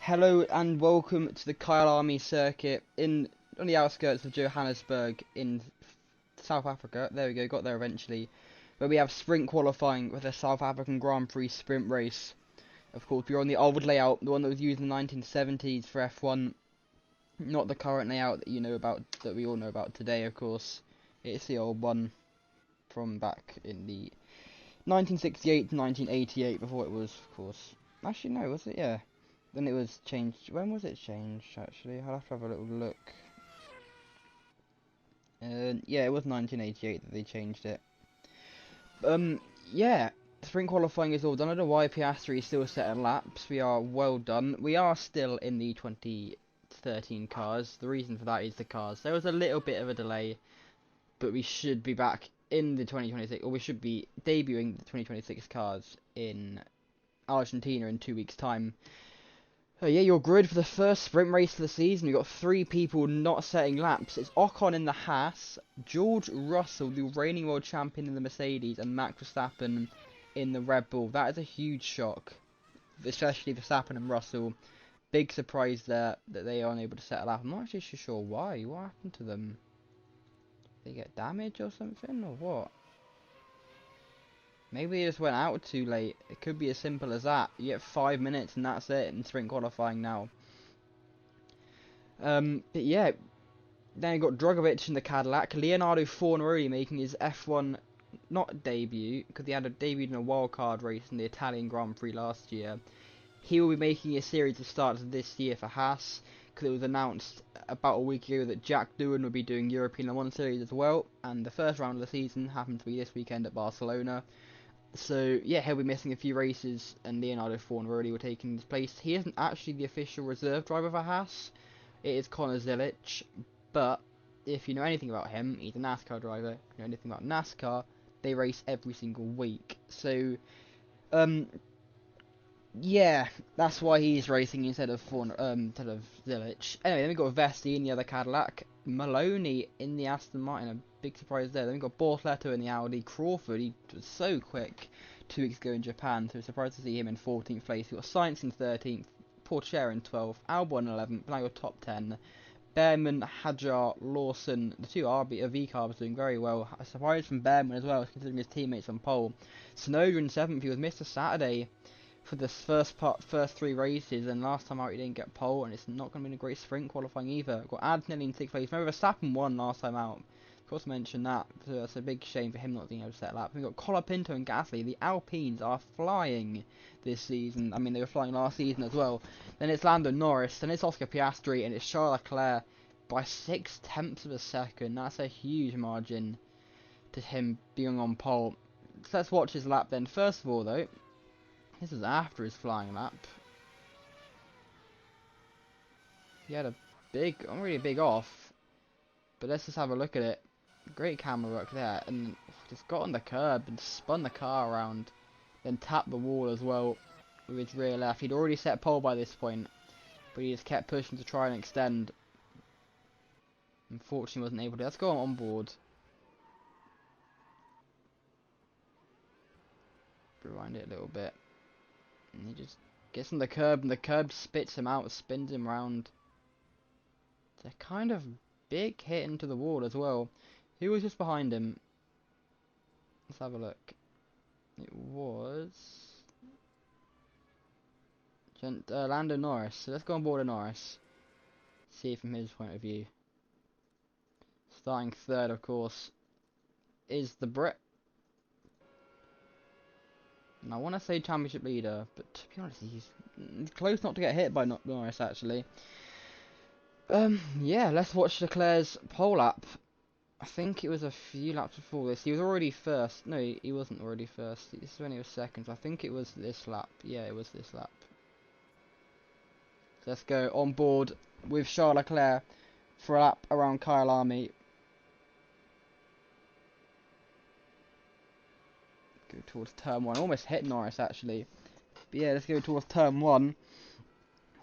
Hello and welcome to the Kyle Army circuit on the outskirts of Johannesburg in South Africa. There we go, got there eventually. Where we have sprint qualifying with a South African Grand Prix sprint race. Of course, we're on the old layout, the one that was used in the 1970s for F1, not the current layout that you know about, that we all know about today. Of course, it's the old one from back in the 1968 to 1988, before it was, of course. Actually, no, was it? Yeah. Then it was changed. When was it changed, actually? I'll have to have a little look. Yeah, it was 1988 that they changed it. Yeah, sprint qualifying is all done. I don't know why Piastri is still setting laps. We are well done. We are still in the 2013 cars. The reason for that is the cars. There was a little bit of a delay, but we should be back in the 2026, or we should be debuting the 2026 cars in Argentina in 2 weeks' time. Yeah, your grid for the first sprint race of the season. We've got 3 people not setting laps. It's Ocon in the Haas, George Russell, the reigning world champion in the Mercedes, and Max Verstappen in the Red Bull. That is a huge shock, especially Verstappen and Russell. Big surprise there that they are unable to set a lap. I'm not actually sure why. What happened to them? Did they get damaged or something, or what? Maybe they just went out too late. It could be as simple as that. You get 5 minutes and that's it in sprint qualifying now. But yeah, then you got Drogovic in the Cadillac, Leonardo Fornaroli making his F1 not debut, because he had a debut in a wildcard race in the Italian Grand Prix last year. He will be making a series of starts this year for Haas, because it was announced about a week ago that Jack Doohan would be doing European Le Mans Series as well, and the first round of the season happened to be this weekend at Barcelona. So yeah, he'll be missing a few races, and Leonardo Fornaroli will take his place. He isn't actually the official reserve driver for Haas. It is Connor Zilic, but if you know anything about him, he's a NASCAR driver. If you know anything about NASCAR, they race every single week. So, yeah, that's why he's racing instead of Zilic. Anyway, then we got Vesti in the other Cadillac, Maloney in the Aston Martin, a big surprise there. Then we got Bortoleto in the Audi, Crawford, he was so quick 2 weeks ago in Japan, so surprised to see him in 14th place. We got Sainz in 13th, Porcher in 12th, Albon in 11th, now your top 10. Behrman, Hadjar, Lawson, the two V cars doing very well. A surprise from Behrman as well, considering his teammates on pole. Tsunoda in 7th, he was Mr. Saturday for the first 3 races, and last time out he didn't get pole, and it's not going to be a great sprint qualifying either. Got Antonelli in 6th place. Remember, Verstappen won last time out. Of course, I mentioned that, so that's a big shame for him not being able to set a lap. We've got Colapinto and Gasly. The Alpines are flying this season. I mean, they were flying last season as well. Then it's Lando Norris, then it's Oscar Piastri, and it's Charles Leclerc by 0.6 of a second. That's a huge margin to him being on pole. So let's watch his lap then. First of all, though, this is after his flying lap. He had a big, not really a big off, but let's just have a look at it. Great camera work there, and just got on the curb and spun the car around, then tapped the wall as well with his rear left. He'd already set pole by this point, but he just kept pushing to try and extend. Unfortunately wasn't able to. Let's go on board. Rewind it a little bit. And he just gets on the curb, and the curb spits him out, spins him round. It's a kind of big hit into the wall as well. Who was just behind him? Let's have a look. It was Lando Norris. So let's go on board of Norris. See from his point of view. Starting third, of course, is the Brit. And I want to say championship leader, but to be honest, he's close not to get hit by Norris, actually. Yeah, let's watch Leclerc's pole lap. I think it was a few laps before this. He was already first. No, he wasn't already first. This is when he was second. I think it was this lap. Yeah, it was this lap. So let's go on board with Charles Leclerc for a lap around Kyle Army. Go towards turn 1. Almost hit Norris, actually. But yeah, let's go towards turn 1.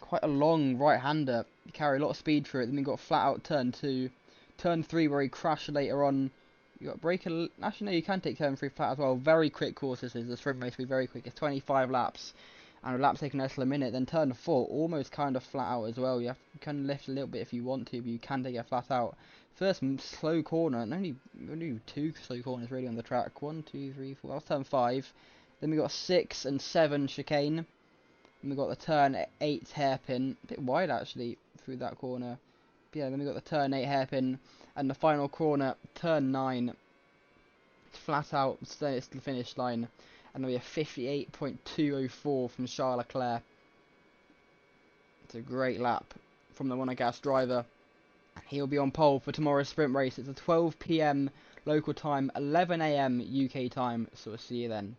Quite a long right-hander. You carry a lot of speed through it. Then we got flat out turn 2. Turn 3 where he crashed later on. You got break actually no, you can take turn 3 flat as well. Very quick course this is. The sprint race will be very quick. It's 25 laps. and a lap taken less than a minute. Then turn 4, almost kind of flat out as well. You can lift a little bit if you want to, but you can take it flat out. First slow corner, and only 2 slow corners really on the track. 1, 2, 3, 4. That's turn 5. Then we got 6 and 7 chicane. And we got the turn 8 hairpin, a bit wide actually through that corner. But yeah, then we got the turn 8 hairpin, and the final corner, turn 9, flat out, it's the finish line, and we have 58.204 from Charles Leclerc. It's a great lap from the Monegasque driver. He'll be on pole for tomorrow's sprint race. It's a 12 PM local time, 11 AM UK time, so we'll see you then.